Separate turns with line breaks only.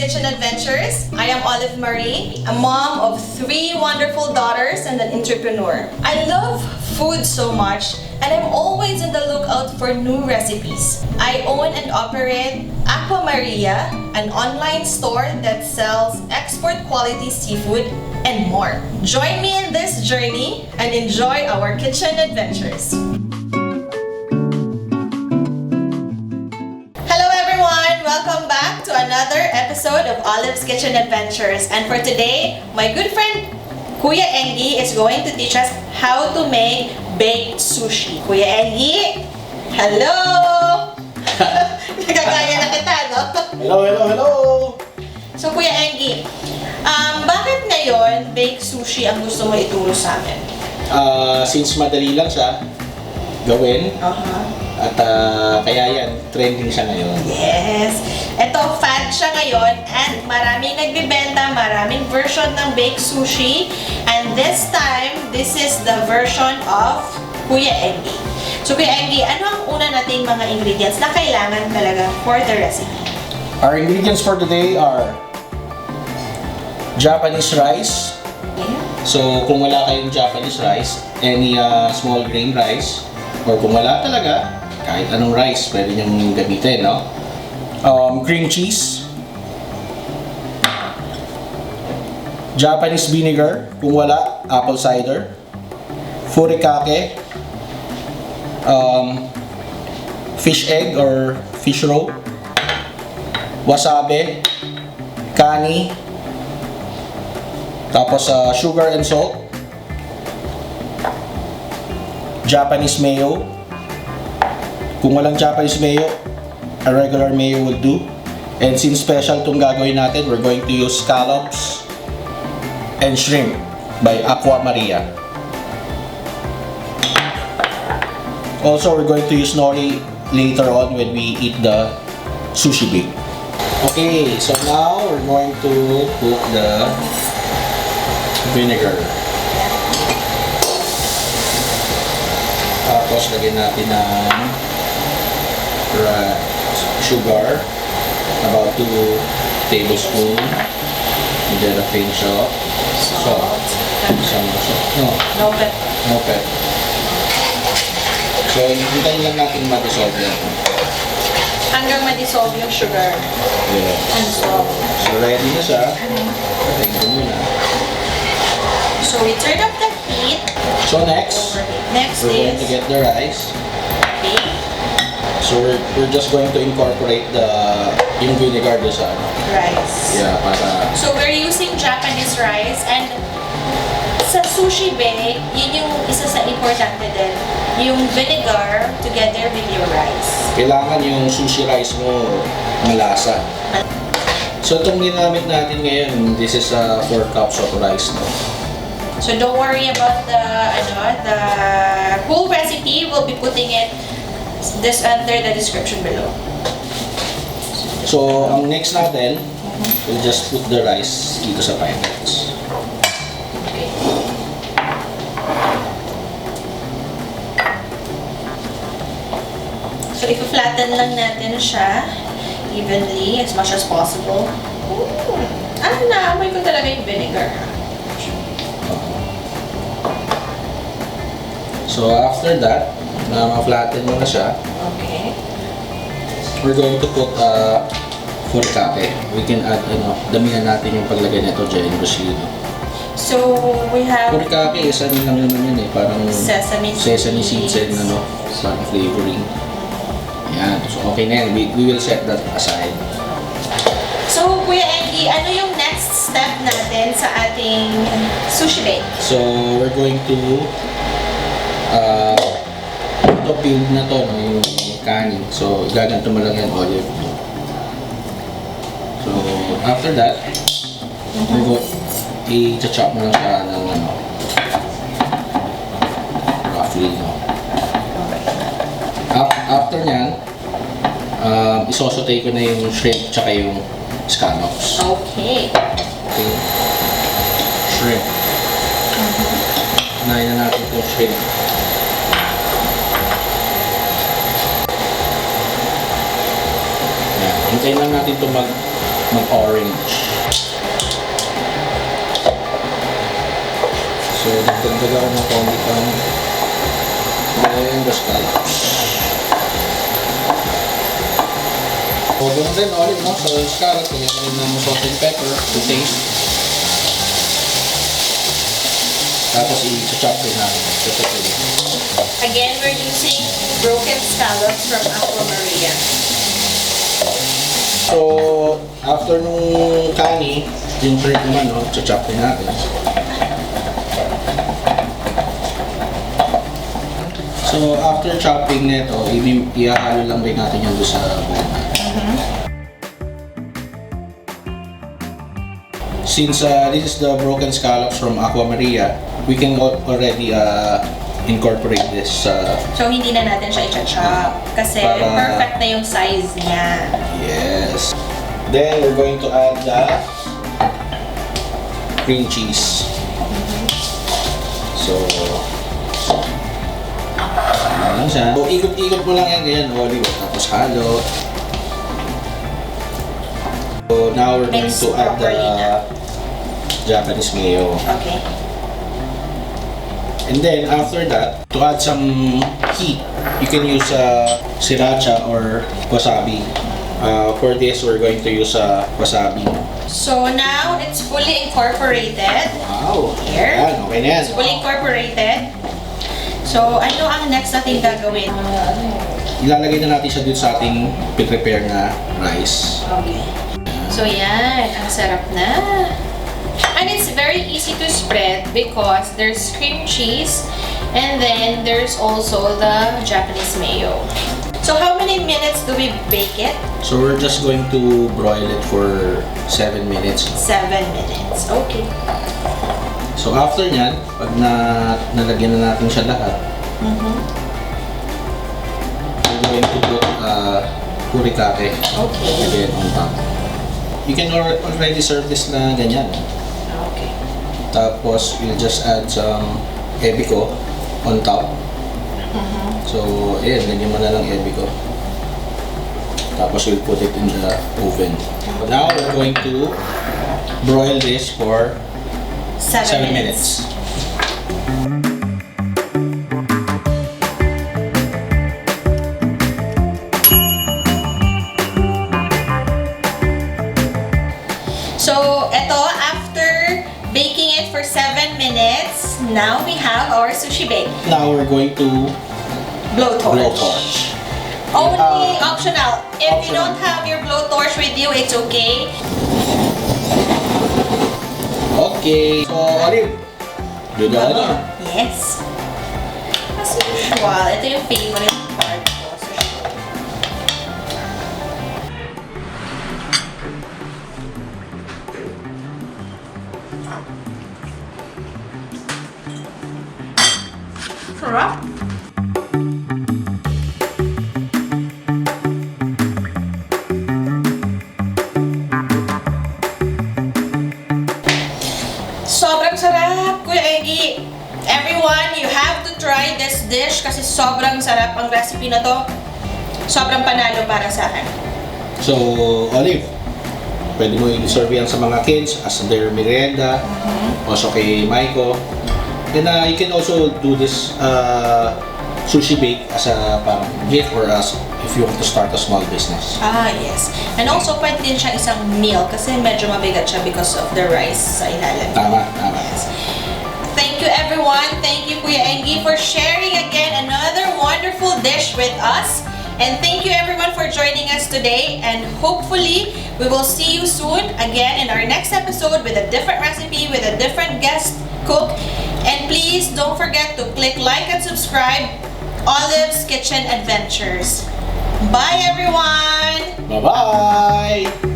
Kitchen Adventures. I am Olive Marie, a mom of 3 wonderful daughters and an entrepreneur. I love food so much and I'm always on the lookout for new recipes. I own and operate Aquamaria, an online store that sells export quality seafood and more. Join me in this journey and enjoy our kitchen adventures. Welcome back to another episode of Olive's Kitchen Adventures. And for today, my good friend Kuya Enggie is going to teach us how to make baked sushi. Kuya Enggie, hello! Nagagaya na kita, no?
Hello!
So Kuya Enggie, bakit ngayon baked sushi ang gusto mo ituro sa amin?
Since madali lang siya gawin, at kaya yan, trending siya ngayon.
Yes! Ito, fad siya ngayon and maraming nagbibenta, maraming version ng baked sushi. And this time, this is the version of Kuya Enggie. So Kuya Enggie, ano ang una nating mga ingredients na kailangan talaga for the recipe?
Our ingredients for today are Japanese rice.
Okay.
So kung wala kayong Japanese rice, any small grain rice, or kung wala talaga, kahit anong rice pwede niyong gamitin, no? Cream cheese, Japanese vinegar, kung wala, apple cider, Furikake, fish egg or fish roe, Wasabi, Kani, tapos sugar and salt, Japanese mayo. Kung walang Japanese mayo, a regular mayo will do. And since special itong gagawin natin, we're going to use scallops and shrimp by Aquamaria. Also, we're going to use nori later on when we eat the sushi bake. Okay, so now we're going to cook the vinegar. Tapos lagyan natin ng sugar, about 2 tablespoons, and then a pinch of salt. No pepper. So, hintayin lang natin ma-dissolve yan.
Hanggang ma-dissolve yung sugar and salt.
So, ready na siya. Patayin ko muna.
So, we turn up the heat.
So, next we're going to get the rice.
Okay.
So, we're just going to incorporate yung vinegar doon sa
rice.
Yeah, para...
So, we're using Japanese rice and sa sushi bake, yun yung isa sa importante din. Yung vinegar together with your rice.
Kailangan yung sushi rice mo malasa. So, itong ginamit natin ngayon, this is 4 cups of rice. No?
So, don't worry about the whole recipe. We'll be putting it under the description below.
So, ang next natin, we'll just put the rice dito sa pipets.
Okay. So, i-flatten lang natin siya evenly as much as possible. Naamoy ko talaga yung vinegar.
So, after that, na ma-flatten mo na siya,
okay,
we're going to put furikake. We can add, damihan natin yung paglagay nito generously.
So, we have
Furikake, isa rin lang naman yun parang
sesame
seeds and parang flavoring. Yan. So, okay na yan. We will set that aside.
So, Kuya Enggie, ano yung next step natin sa ating sushi bake?
So, we're going to ito peeled na to, yung Kani. So, gaganto mo lang yan, olive. So, after that, i-chop mo lang siya ng roughly, After nyan, isosote ko na yung shrimp tsaka yung scallops.
Okay.
Shrimp. Unahin na natin itong shrimp. Hintayin lang natin ito mag-orange. So, dagdag ako ng konti pang then the scallops. So, ganoon din ulit, no? So, scallops, lagyan ko rin ng salt and pepper to taste. Tapos, i-chop rin natin.
Again, we're using broken scallops from Aquamaria.
So, after nung Kani, yung shrimp naman, no? Chop rin natin. So, after chopping nito, ihahalo lang rin natin yan doon sa bowl natin. Since this is the broken scallops from Aquamaria, we can already incorporate this.
So, hindi na natin siya i-chop kasi perfect na yung size niya.
Yes. Then, we're going to add the cream cheese. So, ano siya. So, ikot-ikot mo lang yan, ganyan, olive. Tapos halo. So, now we're going to add the Japanese mayo.
Okay.
And then, after that, to add some heat, you can use Sriracha or Wasabi. For this, we're going to use Wasabi.
So, now it's fully incorporated.
Wow!
Here.
Ayan, okay na yan.
It's fully incorporated. So, ano ang next natin gagawin?
Ilalagay na natin siya dito sa ating prepare na rice.
Okay. So, yan. Ang sarap na. And it's very easy to spread because there's cream cheese and then there's also the Japanese mayo. So, how many minutes do we bake it?
So, we're just going to broil it for 7 minutes.
7 minutes. Okay.
So, after nyan, pag nalagyan na natin siya lahat, we're going to put Furikake again on top. You can already serve this na ganyan.
Okay.
Tapos, we'll just add some ebiko on top. So, ayan, lagyan mo na lang ebiko. Tapos, we'll put it in the oven. Now, we're going to broil this for 7 minutes.
So, eto, after baking it for 7 minutes, now we have our sushi bake.
Now, we're going to
Blowtorch. Only optional. If you
optional.
don't have your blowtorch with you, it's okay.
Okay. So, Olive, do the ano?
Yes. As usual, ito yung favorite part ko. Sushi. Sarap. Sobrang sarap, Kuya Enggie. Everyone, you have to try this dish kasi sobrang sarap ang recipe na to. Sobrang panalo para sa akin.
So, Olive, pwede mo i-serve yan sa mga kids as their merienda. Also kay Maiko. Then, you can also do this sushi bake as a parang gift or as if you want to start a small business.
Ah, yes. And also, pwede din siyang isang meal kasi medyo mabigat siya because of the rice sa ilalim.
Tama, tama.
Yes. Thank you, everyone. Thank you, Kuya Enggie, for sharing again another wonderful dish with us. And thank you, everyone, for joining us today. And hopefully, we will see you soon again in our next episode with a different recipe, with a different guest cook. And please don't forget to click like and subscribe. Olive's Kitchen Adventures. Bye, everyone!
Bye-bye!